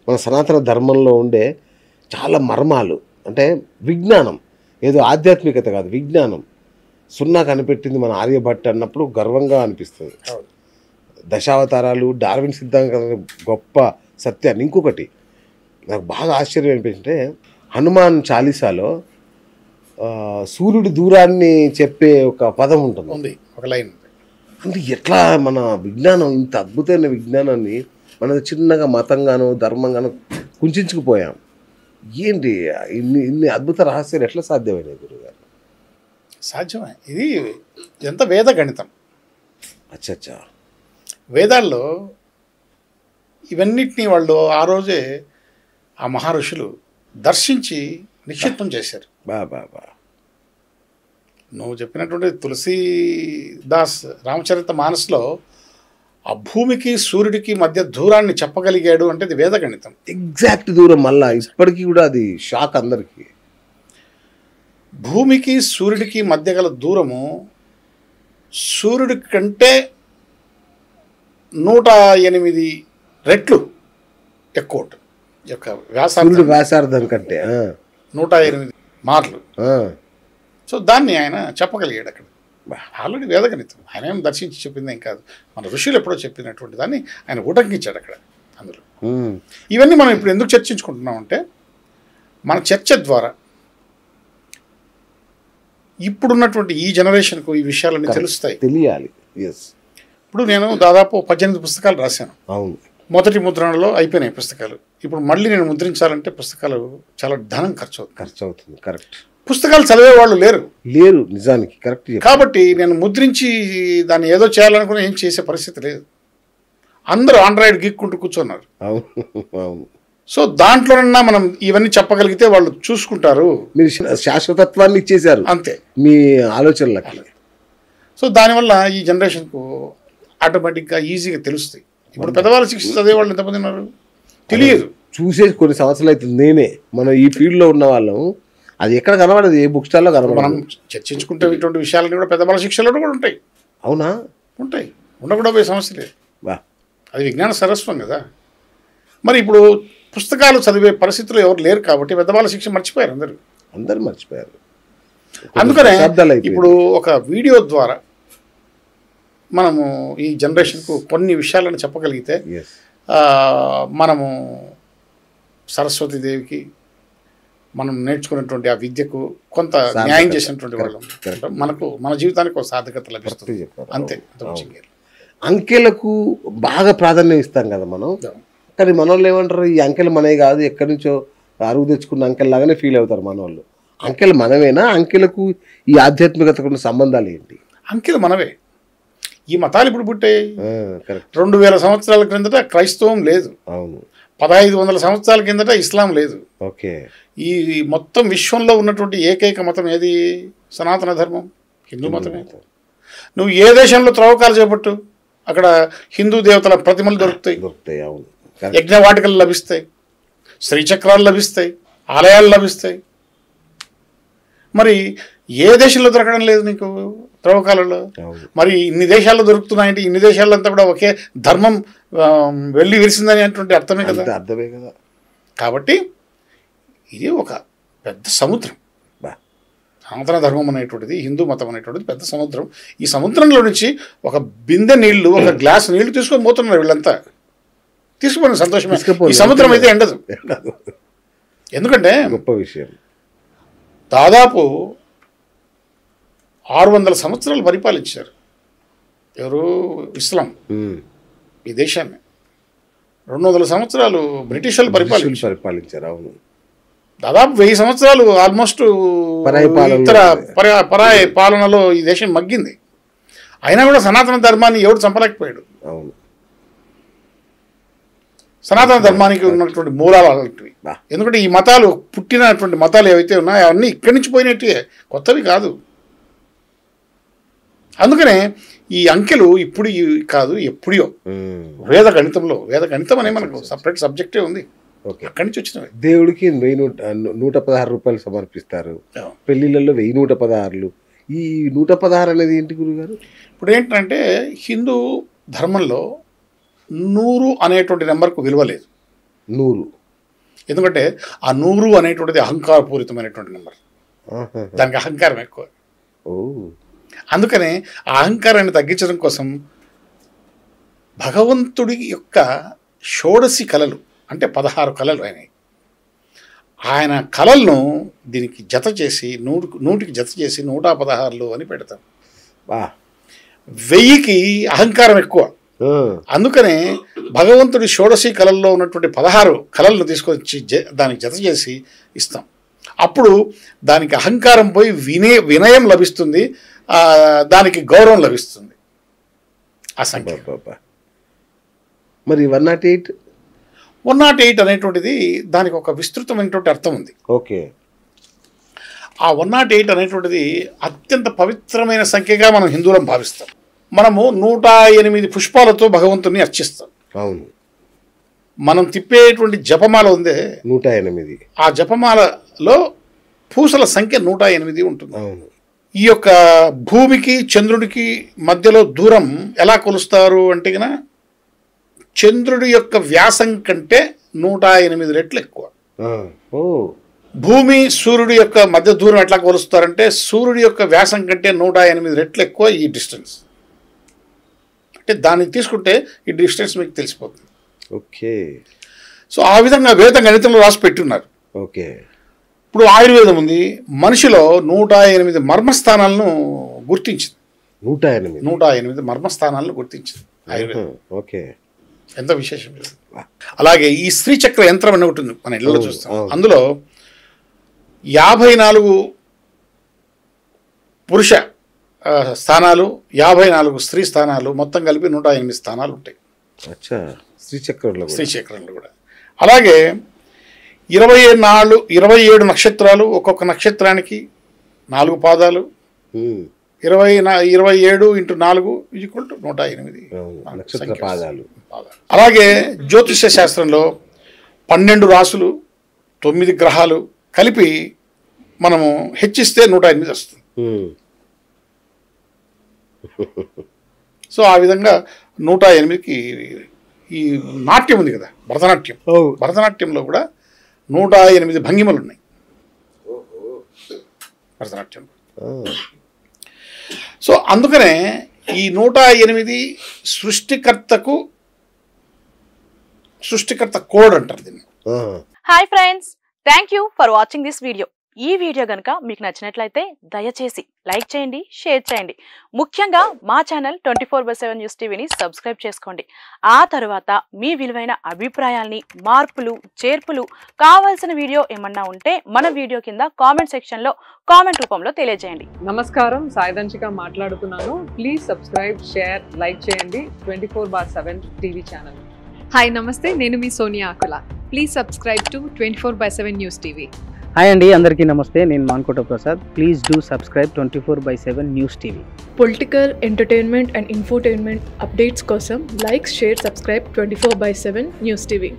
మన సనాతన ధర్మంలో ఉండే చాలా మర్మాలు, అంటే విజ్ఞానం, ఏదో ఆధ్యాత్మికత కాదు, విజ్ఞానం సున్నా కనిపెట్టింది మన ఆర్యభట్ట అన్నప్పుడు గర్వంగా అనిపిస్తుంది. దశావతారాలు, డార్విన్ సిద్ధాంతం గొప్ప సత్యాన్ని. ఇంకొకటి నాకు బాగా ఆశ్చర్యం అనిపించింటే హనుమాన్ చాలీసాలో సూర్యుడి దూరాన్ని చెప్పే ఒక పదం ఉంటుంది, ఒక లైన్. అంటే ఎట్లా మన విజ్ఞానం, ఇంత అద్భుతమైన విజ్ఞానాన్ని మన చిన్నగా మతంగానో ధర్మంగానో కుంచుకుపోయాం. ఏంటి ఇన్ని అద్భుత రహస్యాలు ఎట్లా సాధ్యమైనవి గురుగారు? సాధ్యమే. ఇది ఎంత వేద గణితం. అచ్చా. వేదాల్లో ఇవన్నిటినీ వాళ్ళు ఆ రోజే ఆ మహర్షులు దర్శించి నిక్షిప్తం చేశారు. బా నువ్వు చెప్పినటువంటి తులసీదాస్ రామచరిత మానస్లో ఆ భూమికి సూర్యుడికి మధ్య దూరాన్ని చెప్పగలిగాడు అంటే అది వేద గణితం. ఎగ్జాక్ట్ దూరం. మళ్ళా ఇప్పటికీ కూడా అది షాక్ అందరికీ. భూమికి సూర్యుడికి మధ్య గల దూరము సూర్యుడి కంటే 108 రెట్లు ఎక్కువ ఉంటుంది. యొక్క వ్యాసార్థం కంటే 108 మార్లు. సో దాన్ని ఆయన చెప్పగలిగాడు అక్కడ. ఆల్రెడీ వేదగణితం. ఆయన ఏం దర్శించి చెప్పిందేం కాదు, మన ఋషులు ఎప్పుడో చెప్పినటువంటి దాన్ని ఆయన ఉటంకించాడు అక్కడ. అందులో ఇవన్నీ మనం ఇప్పుడు ఎందుకు చర్చించుకుంటున్నాం అంటే మన చర్చ ద్వారా ఇప్పుడున్నటువంటి ఈ జనరేషన్కు ఈ విషయాలన్నీ తెలుస్తాయి, తెలియాలి. ఇప్పుడు నేను దాదాపు 18 పుస్తకాలు రాశాను. అవును. మొదటి ముద్రణలో అయిపోయినాయి పుస్తకాలు. ఇప్పుడు మళ్ళీ నేను ముద్రించాలంటే పుస్తకాలు చాలా ధనం ఖర్చు అవుతుంది. కరెక్ట్. పుస్తకాలు చదివే వాళ్ళు లేరు నిజానికి. కరెక్ట్. కాబట్టి నేను ముద్రించి దాన్ని ఏదో చేయాలనుకుని ఏం చేసే పరిస్థితి లేదు. అందరూ ఆండ్రాయిడ్ గీక్కుంటూ కూర్చున్నారు. అవును. సో దాంట్లోనన్నా మనం ఇవన్నీ చెప్పగలిగితే వాళ్ళు చూసుకుంటారు. మీరు శాశ్వతత్వాన్ని ఇచ్చేశారు అంతే మీ ఆలోచనలకి. సో దానివల్ల ఈ జనరేషన్కు ఆటోమేటిక్గా ఈజీగా తెలుస్తాయి. ఇప్పుడు పెద్దవాళ్ళ శిక్ష చదివే వాళ్ళు ఎంతమంది ఉన్నారు తెలియదు. చూసే కొన్ని సంవత్సరాలు అవుతుంది. నేనే మనం ఈ ఫీల్డ్లో ఉన్న వాళ్ళం, అది ఎక్కడ కనబడదు, ఏ బుక్ స్టాల్లో కనబడదు. మనం చర్చించుకుంటే ఇటువంటి విషయాలన్నీ కూడా పెద్దవాళ్ళ శిక్షలో కూడా ఉంటాయి. అవునా? ఉంటాయి. ఉండకుండా పోయే సమస్య లేదు. అది విజ్ఞాన సరస్వం కదా. మరి ఇప్పుడు పుస్తకాలు చదివే పరిస్థితుల్లో ఎవరు లేరు కాబట్టి పెద్దవాళ్ళ శిక్ష మర్చిపోయారు. అందరూ మర్చిపోయారు. అందుకనే ఇప్పుడు ఒక వీడియో ద్వారా మనము ఈ జనరేషన్కు కొన్ని విషయాలను చెప్పగలిగితే మనము సరస్వతీదేవికి మనం నేర్చుకున్నటువంటి ఆ విద్యకు కొంత న్యాయం చేసినటువంటి వాళ్ళం, మనకు మన జీవితానికి ఒక సార్థకత లభిస్తుంది. అంతే. అంకెలకు బాగా ప్రాధాన్యం ఇస్తాం కదా మనం. కానీ మన వాళ్ళు ఏమంటారు, ఈ అంకెలు మనవి కాదు, ఎక్కడి నుంచో అరువు తెచ్చుకున్న అంకెల్ లాగానే ఫీల్ అవుతారు మన వాళ్ళు. అంకెలు మనమేనా? అంకెలకు ఈ ఆధ్యాత్మికతకు ఉన్న సంబంధాలు ఏంటి? అంకెలు మనవే. ఈ మతాలు ఇప్పుడు పుట్టాయి. 2000 సంవత్సరాల క్రిందట క్రైస్తవం లేదు. అవును. 1500 సంవత్సరాల కిందట ఇస్లాం లేదు. ఓకే. ఈ మొత్తం విశ్వంలో ఉన్నటువంటి ఏకైక మతం ఏది? సనాతన ధర్మం, హిందూ మతమే. నువ్వు ఏ దేశంలో త్రవ్వకాలు చేపట్టు, అక్కడ హిందూ దేవతల ప్రతిమలు దొరుకుతాయి. అవును. యజ్ఞవాటికలు లభిస్తాయి, శ్రీచక్రాలు లభిస్తాయి, ఆలయాలు లభిస్తాయి. మరి ఏ దేశంలో దొరకడం లేదు నీకు త్రవ్వకాలలో? మరి ఇన్ని దేశాల్లో దొరుకుతున్నాయంటే ఇన్ని దేశాల్లో అంతా కూడా ఒకే ధర్మం వెళ్ళి విరిసిందని అటువంటి అర్థమే కదా. కాబట్టి ఇది ఒక పెద్ద సముద్రం. సనాతన ధర్మం అనేటువంటిది, హిందూ మతం అనేటువంటిది పెద్ద సముద్రం. ఈ సముద్రంలో నుంచి ఒక బిందె నీళ్లు, ఒక గ్లాస్ నీళ్లు తీసుకొని పోతున్నారు వీళ్ళంతా. తీసుకుపోయిన సంతోషమే. ఈ సముద్రం అయితే ఎండదు. ఎందుకంటే గొప్ప విషయం. దాదాపు 600 సంవత్సరాలు పరిపాలించారు ఎవరు? ఇస్లాం ఈ దేశాన్ని. 200 సంవత్సరాలు బ్రిటిష్ వాళ్ళు పరిపాలించారు. అవును. దాదాపు 1000 సంవత్సరాలు ఆల్మోస్ట్ ఇతర పరాయి పాలనలో ఈ దేశం మగ్గింది. అయినా కూడా సనాతన ధర్మాన్ని ఎవడు చంపలేకపోయాడు. అవును. సనాతన ధర్మానికి ఉన్నటువంటి మూలాలు అలాంటివి. ఎందుకంటే ఈ మతాలు పుట్టినటువంటి మతాలు ఏవైతే ఉన్నాయో అవన్నీ ఇక్కడి నుంచి పోయినట్టే, కొత్తవి కాదు. అందుకనే ఈ అంకెలు ఇప్పుడు కాదు, ఎప్పుడో వేద గణితం అనే మనకు సపరేట్ సబ్జెక్టే ఉంది. అక్కడి నుంచి వచ్చినవి. దేవుడికి 116 రూపాయలు సమర్పిస్తారు, పెళ్లిళ్ళలో 1116. ఈ 116 అనేది ఏంటి గురుగారు? ఇప్పుడు ఏంటంటే హిందూ ధర్మంలో 100 అనేటువంటి నెంబర్కు విలువ లేదు. 100. ఎందుకంటే ఆ 100 అనేటువంటిది అహంకారపూరితమైనటువంటి నెంబర్. దానికి అహంకారం ఎక్కువ. అందుకనే ఆ అహంకారాన్ని తగ్గించడం కోసం భగవంతుడి యొక్క షోడశి కళలు అంటే 16 కళలు అయినాయి. ఆయన కళలను దీనికి జత చేసి 100కి జత చేసి 116 అని పెడతాం. 1000కి అహంకారం ఎక్కువ. అందుకనే భగవంతుడి షోడశి కళల్లో ఉన్నటువంటి 16 కళలను తీసుకొచ్చి దానికి జత చేసి ఇస్తాం. అప్పుడు దానికి అహంకారం పోయి వినయం లభిస్తుంది, దానికి గౌరవం లభిస్తుంది. ఆ సంఖ్య. మరి 108 అనేటువంటిది దానికి ఒక విస్తృతమైనటువంటి అర్థం ఉంది. ఓకే. ఆ 108 అనేటువంటిది అత్యంత పవిత్రమైన సంఖ్యగా మనం హిందువులం భావిస్తాం. మనము 108 పుష్పాలతో భగవంతుని అర్చిస్తాం. అవును. మనం తిప్పేటువంటి జపమాల ఉందే 108. ఆ జపమాలలో పూసల సంఖ్య 108 ఉంటుంది. అవును. ఈ యొక్క భూమికి చంద్రుడికి మధ్యలో దూరం ఎలా కొలుస్తారు అంటే గన చంద్రుడి యొక్క వ్యాసం కంటే 108 రెట్లు ఎక్కువ. భూమి సూర్యుడి యొక్క మధ్య దూరం ఎట్లా కొలుస్తారంటే సూర్యుడి యొక్క వ్యాసం కంటే 108 రెట్లు ఎక్కువ ఈ డిస్టెన్స్. అంటే దాన్ని తీసుకుంటే ఈ డిస్టెన్స్ మీకు తెలిసిపోతుంది. ఓకే. సో ఆ విధంగా వేద గణితంలో రాసి పెట్టున్నారు. ఓకే. ఇప్పుడు ఆయుర్వేదం ఉంది, మనిషిలో 108 మర్మస్థానాలను గుర్తించింది. 108 మర్మస్థానాలను గుర్తించింది ఆయుర్వేదం. ఓకే. ఎంత విశేషం. అలాగే ఈ శ్రీచక్ర యంత్రం అని ఒకటి ఉంది, మన ఇళ్ళలో చూస్తాం. అందులో 54 పురుష స్థానాలు, 54 స్త్రీ స్థానాలు, మొత్తం కలిపి 108 స్థానాలు ఉంటాయి శ్రీచక్రంలో కూడా. అలాగే 27 నక్షత్రాలు, ఒక్కొక్క నక్షత్రానికి 4 పాదాలు. 27 × 4 = 108 నక్షత్ర పాదాలు. అలాగే జ్యోతిష శాస్త్రంలో 12 రాసులు, 9 గ్రహాలు కలిపి మనము హెచ్చిస్తే 108 వస్తుంది. సో ఆ విధంగా 108కి ఈ నాట్యం ఉంది కదా, భరతనాట్యంలో కూడా 108 భంగిమలు ఉన్నాయి భరతనాట్యం. సో అందుకనే ఈ 108 సృష్టికర్త కోడ్ అంటారు దీన్ని. Hi friends, thank you for watching this video. ఈ వీడియో గనుక మీకు నచ్చినట్లయితే దయచేసి లైక్ చేయండి, షేర్ చేయండి. ముఖ్యంగా మా ఛానల్ 24/7 న్యూస్ టీవీని సబ్స్క్రైబ్ చేసుకోండి. ఆ తర్వాత మీ విలువైన అభిప్రాయాల్ని, మార్పులు, చేర్పులు, కావాల్సిన వీడియో ఏమన్నా ఉంటే మన వీడియో కింద కామెంట్ సెక్షన్లో కామెంట్ రూపంలో తెలియజేయండి. నమస్కారం, సాయిదంచిక మాట్లాడుతున్నాను. ప్లీజ్ సబ్స్క్రైబ్, షేర్, లైక్ చేయండి 24/7 టీవీ ఛానల్. హాయ్ నమస్తే, నేను మీ Sonia Akula. Please subscribe to 24/7 news TV. Hi అండి, అందరికీ నమస్తే. నేను Mankota Prasad. Please do subscribe 24/7 news TV. Political, entertainment and infotainment updates కోసం like, share, subscribe 24/7 news TV.